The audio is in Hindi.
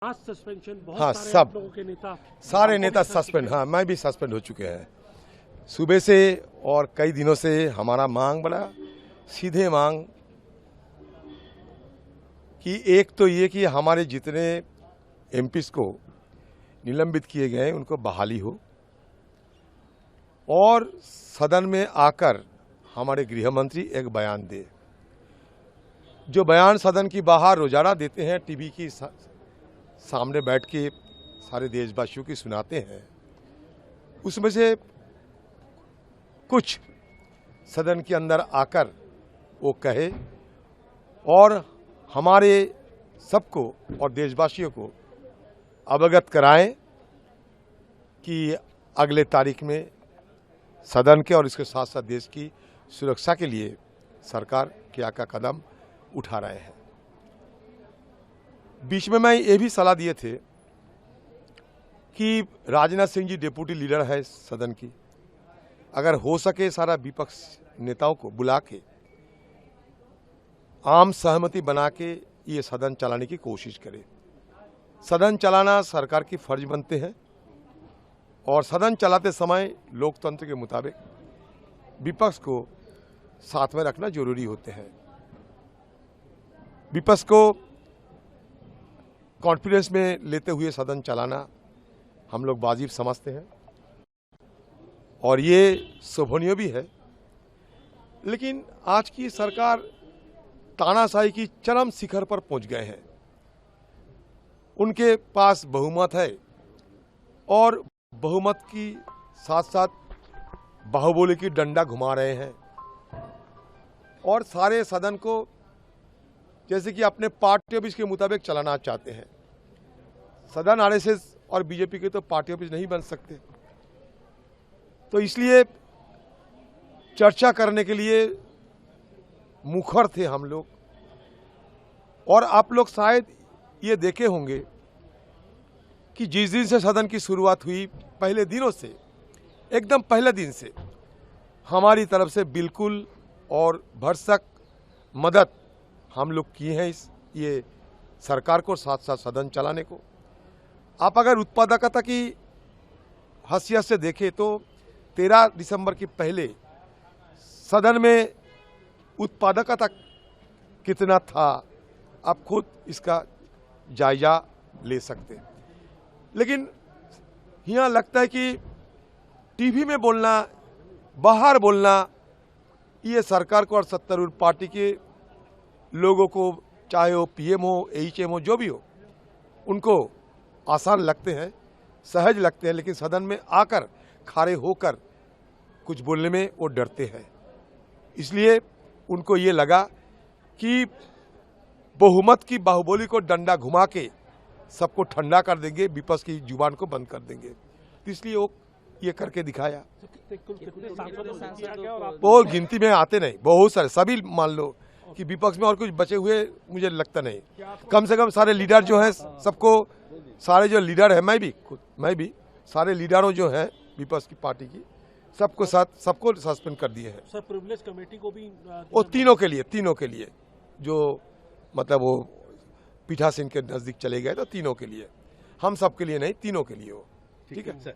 आज सस्पेंशन बहुत हाँ, सारे सब आप लोगों के नेता सारे नेता सस्पेंड। हाँ, मैं भी सस्पेंड हो चुके हैं सुबह से, और कई दिनों से हमारा मांग बड़ा सीधे मांग कि एक तो ये कि हमारे जितने एमपीज को निलंबित किए गए हैं उनको बहाली हो, और सदन में आकर हमारे गृह मंत्री एक बयान दे। जो बयान सदन की बाहर रोजाना देते हैं, टीवी की सामने बैठ के सारे देशवासियों की सुनाते हैं, उसमें से कुछ सदन के अंदर आकर वो कहे और हमारे सबको और देशवासियों को अवगत कराएं कि अगले तारीख में सदन के और इसके साथ साथ देश की सुरक्षा के लिए सरकार क्या क्या कदम उठा रहे हैं। बीच में मैं ये भी सलाह दिए थे कि राजनाथ सिंह जी डिप्टी लीडर है सदन की, अगर हो सके सारा विपक्ष नेताओं को बुला के आम सहमति बना के ये सदन चलाने की कोशिश करे। सदन चलाना सरकार की फर्ज बनते हैं, और सदन चलाते समय लोकतंत्र के मुताबिक विपक्ष को साथ में रखना जरूरी होते हैं। विपक्ष को कॉन्फिडेंस में लेते हुए सदन चलाना हम लोग वाजिब समझते हैं, और ये शोभनीय भी है। लेकिन आज की सरकार तानाशाही की चरम शिखर पर पहुंच गए हैं। उनके पास बहुमत है, और बहुमत की साथ साथ बाहुबली की डंडा घुमा रहे हैं, और सारे सदन को जैसे कि अपने पार्टी ऑफिस के मुताबिक चलाना चाहते हैं। सदन आरएसएस और बीजेपी के तो पार्टी ऑफिस नहीं बन सकते, तो इसलिए चर्चा करने के लिए मुखर थे हम लोग। और आप लोग शायद ये देखे होंगे कि जिस दिन से सदन की शुरुआत हुई, पहले दिनों से, एकदम पहले दिन से हमारी तरफ से बिल्कुल और भरसक मदद हम लोग किए हैं ये सरकार को, साथ साथ सदन चलाने को। आप अगर उत्पादकता की हैसियत से देखें तो 13 दिसंबर के पहले सदन में उत्पादकता कितना था, आप खुद इसका जायजा ले सकते हैं। लेकिन यहाँ लगता है कि टीवी में बोलना, बाहर बोलना, ये सरकार को और सत्तारूढ़ पार्टी के लोगों को, चाहे वो पीएम हो, एचएम हो, जो भी हो, उनको आसान लगते हैं, सहज लगते हैं, लेकिन सदन में आकर खड़े होकर कुछ बोलने में वो डरते हैं। इसलिए उनको ये लगा कि बहुमत की बाहुबली को डंडा घुमा के सबको ठंडा कर देंगे, विपक्ष की जुबान को बंद कर देंगे, तो इसलिए वो ये करके दिखाया। वो गिनती में आते नहीं, बहुत सारे, सभी मान लो कि विपक्ष में और कुछ बचे हुए मुझे लगता नहीं। कम से कम सारे लीडर जो हैं, सबको, सारे जो लीडर हैं, मैं भी सारे लीडरों जो हैं विपक्ष की पार्टी की, सबको सस्पेंड कर दिए हैं। सर, प्रिविलेज कमेटी को भी वो तीनों के लिए जो मतलब वो पीठासीन के नजदीक चले गए, तो तीनों के लिए, हम सबके लिए नहीं, तीनों के लिए वो। ठीक है।